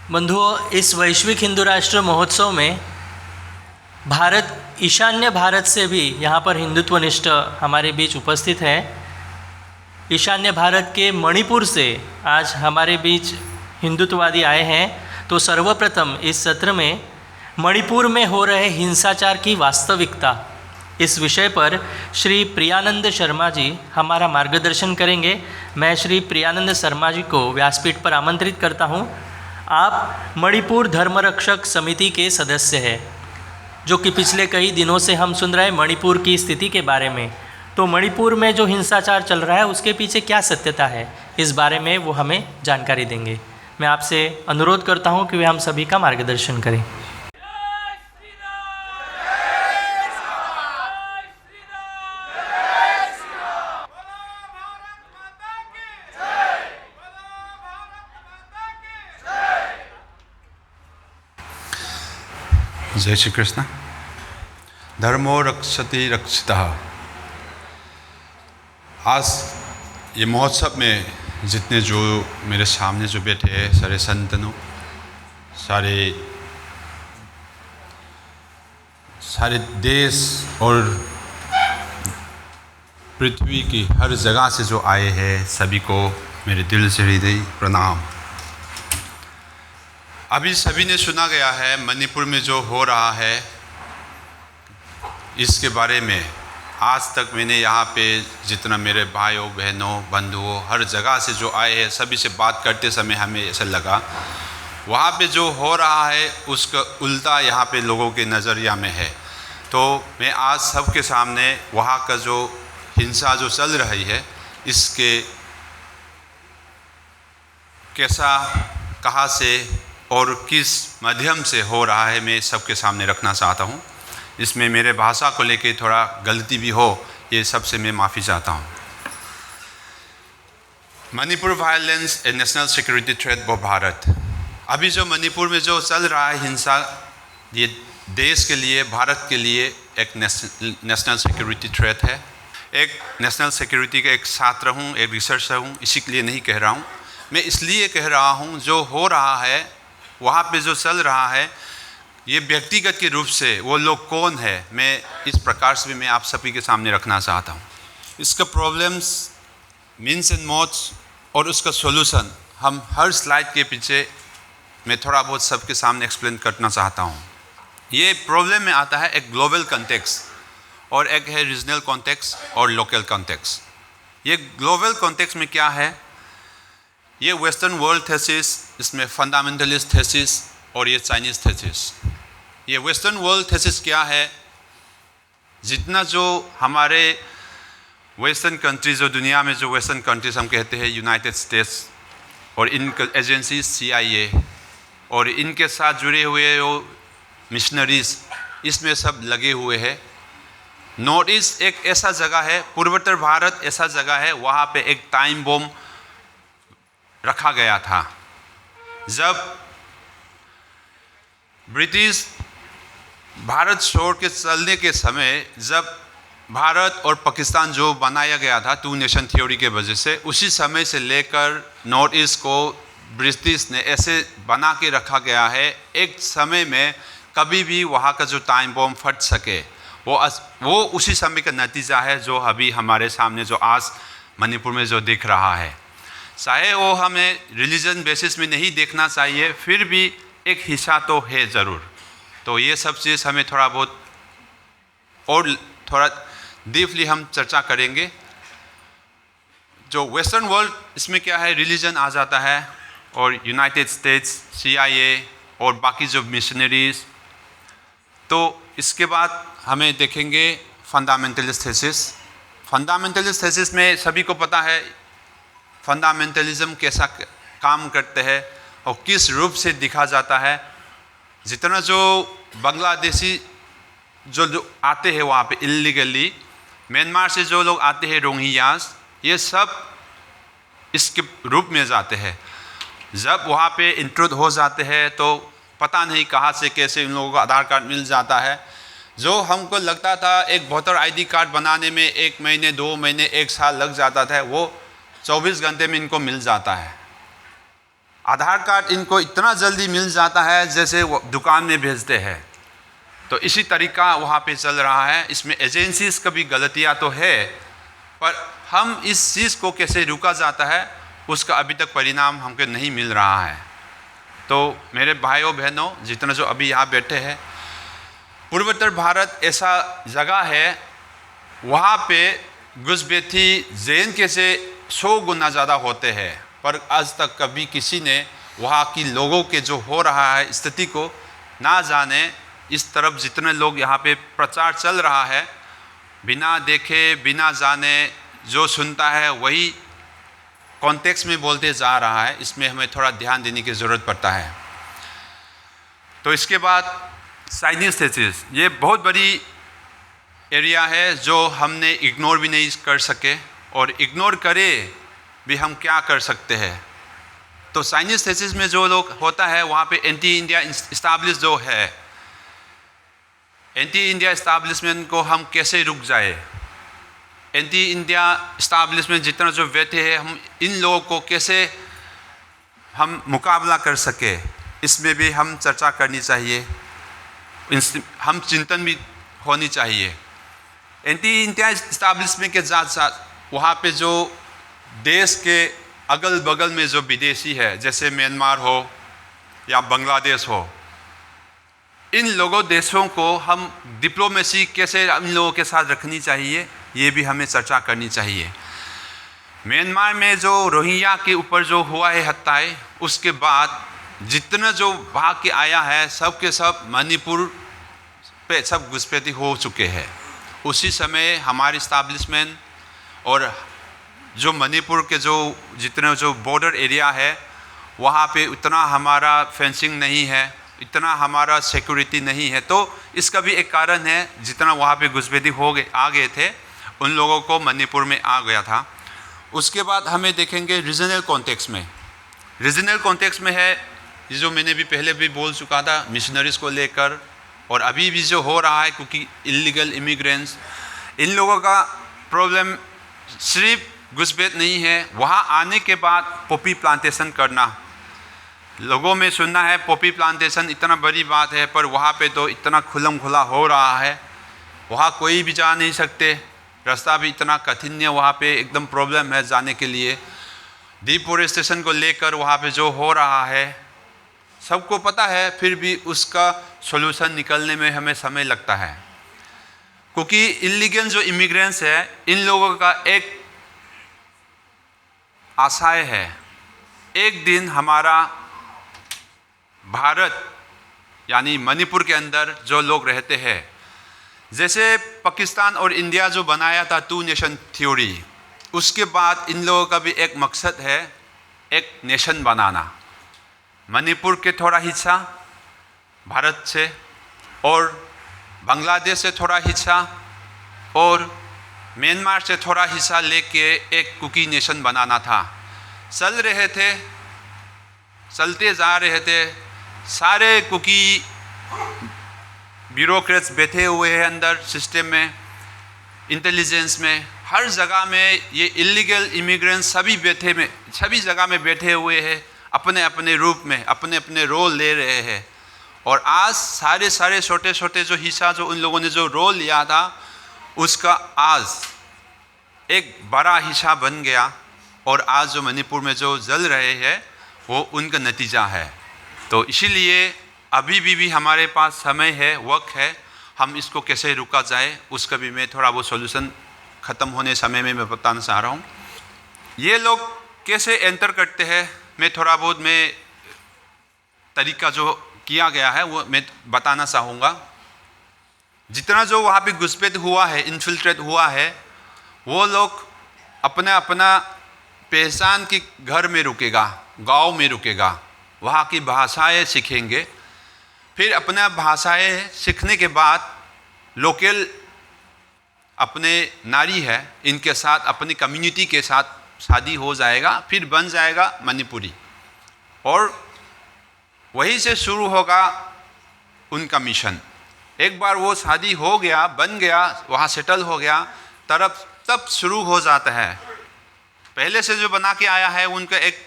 बंधुओं, इस वैश्विक हिंदू राष्ट्र महोत्सव में भारत, ईशान्य भारत से भी यहाँ पर हिंदुत्वनिष्ठ हमारे बीच उपस्थित है। ईशान्य भारत के मणिपुर से आज हमारे बीच हिंदुत्ववादी आए हैं। तो सर्वप्रथम इस सत्र में मणिपुर में हो रहे हिंसाचार की वास्तविकता, इस विषय पर श्री प्रियानंद शर्मा जी हमारा मार्गदर्शन करेंगे। मैं श्री प्रियानंद शर्मा जी को व्यासपीठ पर आमंत्रित करता हूँ। आप मणिपुर धर्मरक्षक समिति के सदस्य हैं, जो कि पिछले कई दिनों से हम सुन रहे हैं मणिपुर की स्थिति के बारे में। तो मणिपुर में जो हिंसाचार चल रहा है उसके पीछे क्या सत्यता है, इस बारे में वो हमें जानकारी देंगे। मैं आपसे अनुरोध करता हूँ कि वे हम सभी का मार्गदर्शन करें। जय श्री कृष्ण। धर्मो रक्षति रक्षितः। आज ये महोत्सव में जितने जो मेरे सामने जो बैठे हैं, सारे संतनों, सारे देश और पृथ्वी की हर जगह से जो आए हैं, सभी को मेरे दिल से हृदय प्रणाम। अभी सभी ने सुना गया है मणिपुर में जो हो रहा है, इसके बारे में आज तक मैंने यहाँ पे जितना मेरे भाइयों बहनों बंधुओं हर जगह से जो आए हैं, सभी से बात करते समय हमें ऐसा लगा वहाँ पे जो हो रहा है उसका उल्टा यहाँ पे लोगों के नज़रिया में है। तो मैं आज सबके सामने वहाँ का जो हिंसा जो चल रही है, इसके कैसा, कहाँ से और किस माध्यम से हो रहा है, मैं सबके सामने रखना चाहता हूँ। इसमें मेरे भाषा को लेके थोड़ा गलती भी हो, ये सबसे मैं माफ़ी चाहता हूँ। Manipur violence A national security threat for Bharat. अभी जो मणिपुर में जो चल रहा है हिंसा, ये देश के लिए, भारत के लिए एक नेशनल सिक्योरिटी थ्रेट है। एक नेशनल सिक्योरिटी का एक छात्र हूँ, एक रिसर्चर हूँ, इसी के लिए नहीं कह रहा हूँ। मैं इसलिए कह रहा हूँ जो हो रहा है वहाँ पे जो चल रहा है, ये व्यक्तिगत के रूप से वो लोग कौन है, मैं इस प्रकार से भी मैं आप सभी के सामने रखना चाहता हूँ। इसका प्रॉब्लम्स, मीन्स एंड मोड्स और उसका सॉल्यूशन हम हर स्लाइड के पीछे मैं थोड़ा बहुत सबके सामने एक्सप्लेन करना चाहता हूँ। ये प्रॉब्लम में आता है एक ग्लोबल कॉन्टेक्स्ट और एक है रीजनल कॉन्टेक्स्ट और लोकल कॉन्टेक्स्ट। ये ग्लोबल कॉन्टेक्स्ट में क्या है, ये वेस्टर्न वर्ल्ड थेसिस, इसमें फंडामेंटलिस्ट थेसिस और ये चाइनीज़ थेसिस। ये वेस्टर्न वर्ल्ड थेसिस क्या है, जितना जो हमारे वेस्टर्न कंट्रीज, जो दुनिया में जो वेस्टर्न कंट्रीज हम कहते हैं, यूनाइटेड स्टेट्स और इन एजेंसीज CIA और इनके साथ जुड़े हुए जो मिशनरीज, इसमें सब लगे हुए हैं। नॉर्थ ईस्ट एक ऐसा जगह है, पूर्वोत्तर भारत ऐसा जगह है, वहाँ पे एक टाइम बम रखा गया था। जब ब्रिटिश भारत छोड़ के चलने के समय, जब भारत और पाकिस्तान जो बनाया गया था 2 नेशन थ्योरी के वजह से, उसी समय से लेकर नॉर्थ ईस्ट को ब्रिटिश ने ऐसे बना के रखा गया है, एक समय में कभी भी वहाँ का जो टाइम बम फट सके। वो उसी समय का नतीजा है जो अभी हमारे सामने जो आज मणिपुर में जो दिख रहा है। चाहे वो हमें रिलीजन बेसिस में नहीं देखना चाहिए, फिर भी एक हिस्सा तो है ज़रूर। तो ये सब चीज़ हमें थोड़ा बहुत और थोड़ा डीपली हम चर्चा करेंगे। जो वेस्टर्न वर्ल्ड, इसमें क्या है, रिलीजन आ जाता है और यूनाइटेड स्टेट्स, CIA और बाकी जो मिशनरीज। तो इसके बाद हमें देखेंगे फंडामेंटलिस्ट थेसिस। फंडामेंटलिस्ट थेसिस में सभी को पता है फंडामेंटलिज्म कैसा काम करते हैं और किस रूप से दिखा जाता है। जितना जो बांग्लादेशी जो आते हैं वहाँ पे इलीगली, म्यांमार से जो लोग आते हैं रोहिंग्यास, ये सब इसके रूप में जाते हैं। जब वहाँ पे इंट्रोड हो जाते हैं तो पता नहीं कहाँ से कैसे इन लोगों को आधार कार्ड मिल जाता है। जो हमको लगता था एक वोटर ID कार्ड बनाने में 1 महीने 2 महीने 1 साल लग जाता था, वो 24 घंटे में इनको मिल जाता है। आधार कार्ड इनको इतना जल्दी मिल जाता है जैसे वो दुकान में भेजते हैं। तो इसी तरीका वहाँ पे चल रहा है। इसमें एजेंसीज का भी गलतियाँ तो है, पर हम इस चीज़ को कैसे रोका जाता है उसका अभी तक परिणाम हमको नहीं मिल रहा है। तो मेरे भाइयों बहनों जितना जो अभी यहाँ बैठे हैं, पूर्वोत्तर भारत ऐसा जगह है वहाँ पे घुसपैठी जैन के से 100 गुना ज़्यादा होते हैं, पर आज तक कभी किसी ने वहाँ की लोगों के जो हो रहा है स्थिति को ना जाने। इस तरफ जितने लोग यहाँ पे प्रचार चल रहा है, बिना देखे बिना जाने जो सुनता है वही कॉन्टेक्स्ट में बोलते जा रहा है। इसमें हमें थोड़ा ध्यान देने की ज़रूरत पड़ता है। तो इसके बाद साइनिस थीसिस, ये बहुत बड़ी एरिया है जो हमने इग्नोर भी नहीं कर सके, और इग्नोर करे भी हम क्या कर सकते हैं। तो साइनिस थीसिस में जो लोग होता है वहाँ पे एंटी इंडिया इस्टाब्लिश जो है, एंटी इंडिया इस्टाब्लिशमेंट को हम कैसे रुक जाए, एंटी इंडिया इस्टाब्लिशमेंट जितना जो बैठे हैं हम इन लोगों को कैसे हम मुकाबला कर सके, इसमें भी हम चर्चा करनी चाहिए, हम चिंतन भी होनी चाहिए। एंटी इंडिया इस्टाब्लिशमेंट के साथ साथ वहाँ पे जो देश के अगल बगल में जो विदेशी है, जैसे म्यांमार हो या बांग्लादेश हो, इन लोगों देशों को हम डिप्लोमेसी कैसे इन लोगों के साथ रखनी चाहिए, ये भी हमें चर्चा करनी चाहिए। म्यांमार में जो रोहिंग्या के ऊपर जो हुआ है हत्याएं, उसके बाद जितना जो भाग के आया है सब के सब मणिपुर पे सब घुसपैठी हो चुके हैं। उसी समय हमारी इस्टाब्लिशमेंट और जो मणिपुर के जो जितने जो बॉर्डर एरिया है वहाँ पे उतना हमारा फेंसिंग नहीं है, इतना हमारा सिक्योरिटी नहीं है। तो इसका भी एक कारण है, जितना वहाँ पे घुसपैठी आ गए थे उन लोगों को मणिपुर में आ गया था। उसके बाद हमें देखेंगे रीजनल कॉन्टेक्स्ट में। रीजनल कॉन्टेक्स्ट में है ये जो मैंने भी पहले भी बोल चुका था, मिशनरीज़ को लेकर, और अभी भी जो हो रहा है क्योंकि इलीगल इमिग्रेंट्स, इन लोगों का प्रॉब्लम सिर्फ घुसपैठ नहीं है, वहाँ आने के बाद पॉपी प्लांटेशन करना। लोगों में सुनना है पॉपी प्लांटेशन इतना बड़ी बात है, पर वहाँ पे तो इतना खुलम खुला हो रहा है, वहाँ कोई भी जा नहीं सकते, रास्ता भी इतना कठिन है, वहाँ पे एकदम प्रॉब्लम है जाने के लिए। डिफॉरेस्टेशन को लेकर वहाँ पे जो हो रहा है सबको पता है, फिर भी उसका सॉल्यूशन निकलने में हमें समय लगता है, क्योंकि इलीगल जो इमिग्रेंट्स है इन लोगों का एक आशय है, एक दिन हमारा भारत यानी मणिपुर के अंदर जो लोग रहते हैं, जैसे पाकिस्तान और इंडिया जो बनाया था 2 नेशन थ्योरी, उसके बाद इन लोगों का भी एक मकसद है एक नेशन बनाना। मणिपुर के थोड़ा हिस्सा भारत से और बांग्लादेश से थोड़ा हिस्सा और म्यांमार से थोड़ा हिस्सा लेके एक कुकी नेशन बनाना था। चलते जा रहे थे, सारे कुकी ब्यूरोक्रेट्स बैठे हुए हैं अंदर सिस्टम में, इंटेलिजेंस में, हर जगह में ये इलीगल इमिग्रेंट्स सभी जगह में बैठे हुए हैं, अपने अपने रूप में अपने अपने रोल ले रहे हैं। और आज सारे छोटे छोटे जो हिस्सा जो उन लोगों ने जो रोल लिया था उसका आज एक बड़ा हिस्सा बन गया, और आज जो मणिपुर में जो जल रहे हैं वो उनका नतीजा है। तो इसीलिए अभी भी हमारे पास समय है, वक्त है, हम इसको कैसे रुका जाए उसका भी मैं थोड़ा वो सॉल्यूशन ख़त्म होने समय में मैं बताना चाह रहा हूँ। ये लोग कैसे एंटर करते हैं, मैं थोड़ा बहुत मैं तरीका जो किया गया है वो मैं बताना चाहूँगा। जितना जो वहाँ पे घुसपैठ हुआ है, इन्फिल्ट्रेट हुआ है, वो लोग अपना अपना पहचान के घर में रुकेगा, गांव में रुकेगा, वहाँ की भाषाएं सीखेंगे, फिर अपना भाषाएं सीखने के बाद लोकल अपने नारी है इनके साथ अपनी कम्युनिटी के साथ शादी हो जाएगा, फिर बन जाएगा मणिपुरी, और वहीं से शुरू होगा उनका मिशन। एक बार वो शादी हो गया, बन गया, वहाँ सेटल हो गया, तब शुरू हो जाता है। पहले से जो बना के आया है उनका एक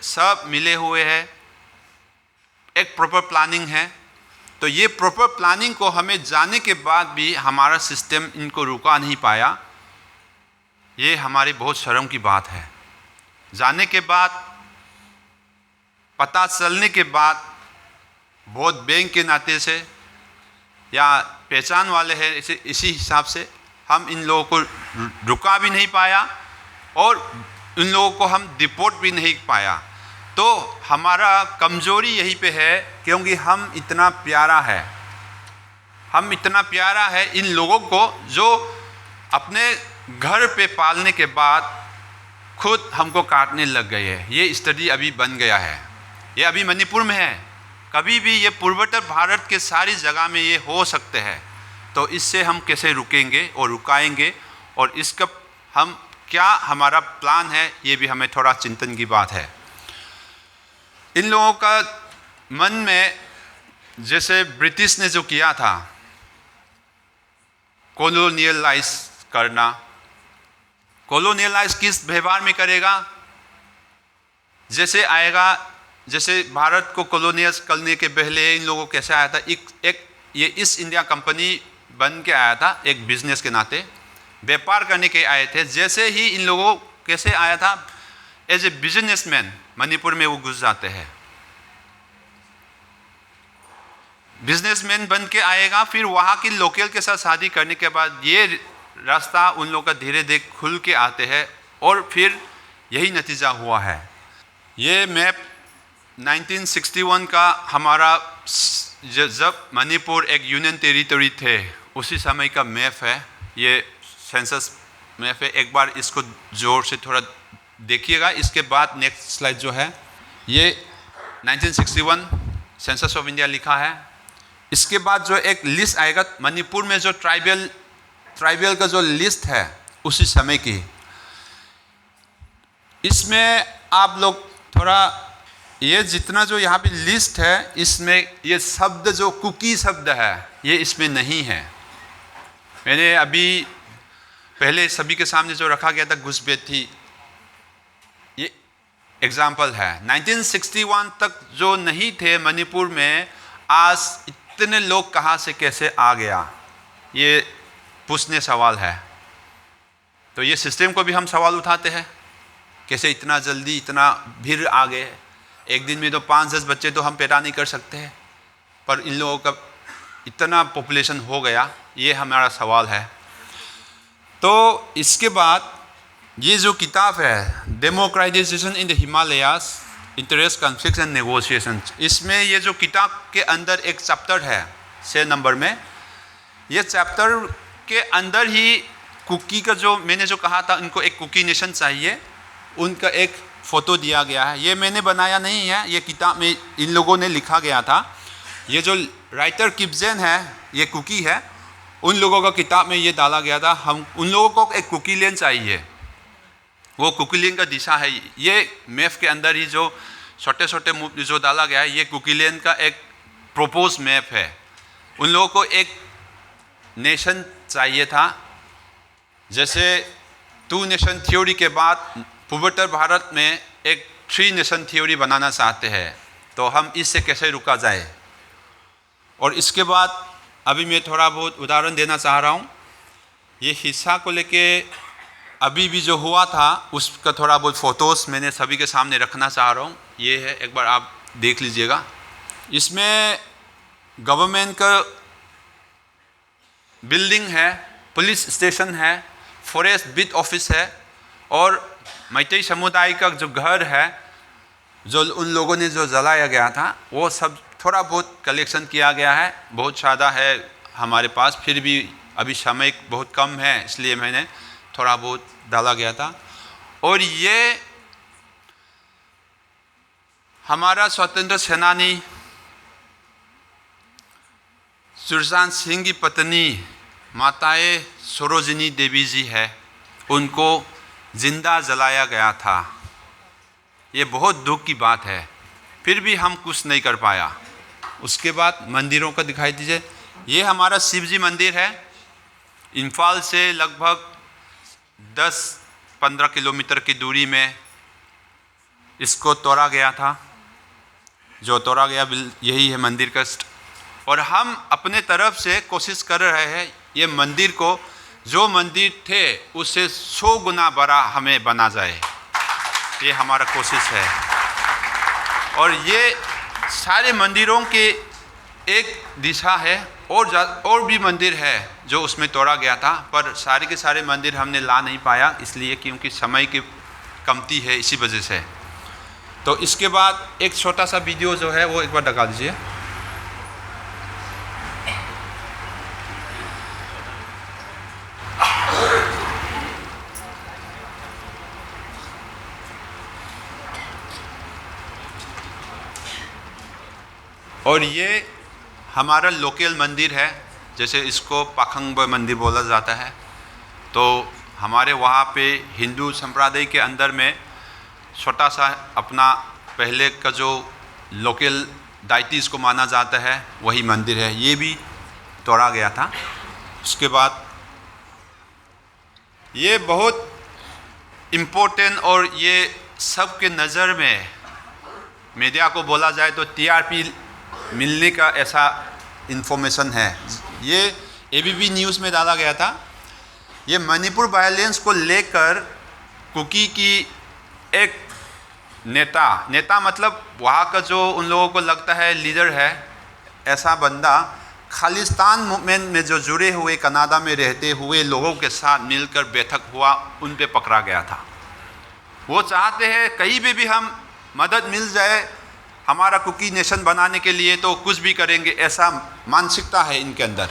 सब मिले हुए हैं, एक प्रॉपर प्लानिंग है। तो ये प्रॉपर प्लानिंग को हमें जाने के बाद भी हमारा सिस्टम इनको रुका नहीं पाया, ये हमारी बहुत शर्म की बात है। जाने के बाद, पता चलने के बाद, बहुत बैंक के नाते से या पहचान वाले हैं इसी हिसाब से हम इन लोगों को रुका भी नहीं पाया और इन लोगों को हम डिपोर्ट भी नहीं पाया। तो हमारा कमज़ोरी यहीं पे है, क्योंकि हम इतना प्यारा है इन लोगों को जो अपने घर पे पालने के बाद खुद हमको काटने लग गए हैं। ये स्टडी अभी बन गया है, ये अभी मणिपुर में है, कभी भी ये पूर्वोत्तर भारत के सारी जगह में ये हो सकते हैं। तो इससे हम कैसे रुकेंगे और रुकाएंगे, और इसका हम क्या हमारा प्लान है, ये भी हमें थोड़ा चिंतन की बात है। इन लोगों का मन में, जैसे ब्रिटिश ने जो किया था कॉलोनियलाइज करना, कॉलोनियलाइज किस व्यवहार में करेगा, जैसे आएगा, जैसे भारत को कॉलोनियलाइज करने के पहले इन लोगों को कैसे आया था, ये ईस्ट इंडिया कंपनी बन के आया था, एक बिजनेस के नाते व्यापार करने के आए थे। जैसे ही इन लोगों कैसे आया था, एज ए बिजनेसमैन मणिपुर में वो घुस जाते हैं, बिजनेसमैन बन के आएगा, फिर वहाँ की लोकल के साथ शादी करने के बाद ये रास्ता उन लोगों का धीरे धीरे खुल के आते हैं, और फिर यही नतीजा हुआ है। ये मैप 1961 का हमारा, जब मणिपुर एक यूनियन टेरिटरी थे उसी समय का मैप है, ये सेंसस मैप है। एक बार इसको जोर से थोड़ा देखिएगा। इसके बाद नेक्स्ट स्लाइड जो है, ये 1961 सेंसस ऑफ इंडिया लिखा है। इसके बाद जो एक लिस्ट आएगा मणिपुर में, जो ट्राइबल का जो लिस्ट है उसी समय की, इसमें आप लोग थोड़ा, ये जितना जो यहाँ पे लिस्ट है, इसमें ये शब्द जो कुकी शब्द है ये इसमें नहीं है। मैंने अभी पहले सभी के सामने जो रखा गया था घुसपैठी, ये एग्जाम्पल है। 1961 तक जो नहीं थे मणिपुर में, आज इतने लोग कहाँ से कैसे आ गया, ये पूछने सवाल है। तो ये सिस्टम को भी हम सवाल उठाते हैं, कैसे इतना जल्दी इतना भीड़ आ गए। एक दिन में तो 5-10 बच्चे तो हम पैदा नहीं कर सकते हैं, पर इन लोगों का इतना पॉपुलेशन हो गया, ये हमारा सवाल है। तो इसके बाद ये जो किताब है, democratisation in the Himalayas, interest conflict and negotiation, इसमें ये जो किताब के अंदर एक चैप्टर है 6 नंबर में, ये चैप्टर के अंदर ही कुकी का जो मैंने जो कहा था, उनको एक कुकी नेशन चाहिए, उनका एक फ़ोटो दिया गया है। ये मैंने बनाया नहीं है, ये किताब में इन लोगों ने लिखा गया था। ये जो राइटर किप्जेन है, ये कुकी है, उन लोगों का किताब में ये डाला गया था। हम उन लोगों को एक कुकी लैंड चाहिए, वो कुकी लैंड का दिशा है। ये मैप के अंदर ही जो छोटे छोटे जो डाला गया है, ये कुकी लैंड का एक प्रोपोज मैप है। उन लोगों को एक नेशन चाहिए था, जैसे 2 नेशन थ्योरी के बाद पूर्वोत्तर भारत में एक 3 नेशन थ्योरी बनाना चाहते हैं। तो हम इससे कैसे रुका जाए, और इसके बाद अभी मैं थोड़ा बहुत उदाहरण देना चाह रहा हूँ। ये हिस्सा को लेके अभी भी जो हुआ था, उसका थोड़ा बहुत फ़ोटोज़ मैंने सभी के सामने रखना चाह रहा हूँ। ये है, एक बार आप देख लीजिएगा। इसमें गवर्नमेंट का बिल्डिंग है, पुलिस स्टेशन है, फॉरेस्ट बीट ऑफिस है, और मैतेई समुदाय का जो घर है, जो उन लोगों ने जो जलाया गया था, वो सब थोड़ा बहुत कलेक्शन किया गया है। बहुत ज़्यादा है हमारे पास, फिर भी अभी समय बहुत कम है, इसलिए मैंने थोड़ा बहुत डाला गया था। और ये हमारा स्वतंत्र सेनानी सुरजान सिंह की पत्नी माताए सरोजिनी देवी जी है, उनको जिंदा जलाया गया था। ये बहुत दुख की बात है, फिर भी हम कुछ नहीं कर पाया। उसके बाद मंदिरों का दिखाई दीजिए। ये हमारा शिव जी मंदिर है, इम्फाल से लगभग 10-15 किलोमीटर की दूरी में इसको तोड़ा गया था। जो तोड़ा गया यही है मंदिर का। और हम अपने तरफ से कोशिश कर रहे हैं ये मंदिर को, जो मंदिर थे उससे 100 गुना बड़ा हमें बना जाए, ये हमारा कोशिश है। और ये सारे मंदिरों के एक दिशा है, और भी मंदिर है जो उसमें तोड़ा गया था, पर सारे के सारे मंदिर हमने ला नहीं पाया, इसलिए क्योंकि समय की कमती है, इसी वजह से। तो इसके बाद एक छोटा सा वीडियो जो है वो एक बार दिखा दीजिए। और ये हमारा लोकल मंदिर है, जैसे इसको पाखंग मंदिर बोला जाता है। तो हमारे वहाँ पे हिंदू संप्रदाय के अंदर में छोटा सा अपना पहले का जो लोकल डाइटीज़ को माना जाता है वही मंदिर है, ये भी तोड़ा गया था। उसके बाद ये बहुत इम्पोर्टेंट, और ये सबके नज़र में मीडिया को बोला जाए तो टीआरपी मिलने का ऐसा इन्फॉर्मेशन है। ये एबीपी न्यूज़ में डाला गया था। ये मणिपुर वायलेंस को लेकर कुकी की एक नेता मतलब वहाँ का जो उन लोगों को लगता है लीडर है, ऐसा बंदा खालिस्तान मूवमेंट में जो जुड़े हुए कनाडा में रहते हुए लोगों के साथ मिलकर बैठक हुआ, उन पे पकड़ा गया था। वो चाहते हैं कहीं भी हम मदद मिल जाए हमारा कुकी नेशन बनाने के लिए, तो कुछ भी करेंगे, ऐसा मानसिकता है इनके अंदर।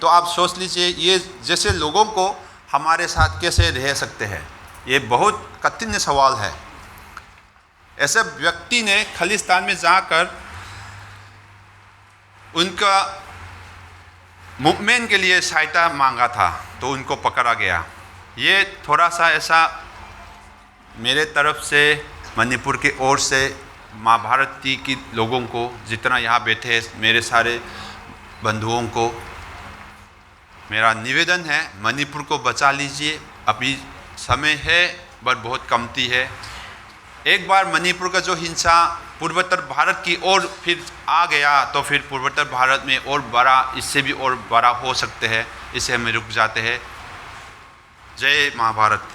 तो आप सोच लीजिए ये जैसे लोगों को हमारे साथ कैसे रह सकते हैं, ये बहुत कठिन सवाल है। ऐसे व्यक्ति ने खालिस्तान में जाकर उनका मूवमेंट के लिए सहायता मांगा था, तो उनको पकड़ा गया। ये थोड़ा सा ऐसा मेरे तरफ से मणिपुर की ओर से माँ भारती की लोगों को, जितना यहाँ बैठे मेरे सारे बंधुओं को मेरा निवेदन है, मणिपुर को बचा लीजिए। अभी समय है पर बहुत कमती है। एक बार मणिपुर का जो हिंसा पूर्वोत्तर भारत की ओर फिर आ गया तो फिर पूर्वोत्तर भारत में और बड़ा, इससे भी और बड़ा हो सकते हैं। इसे हम रुक जाते हैं। जय महाभारत।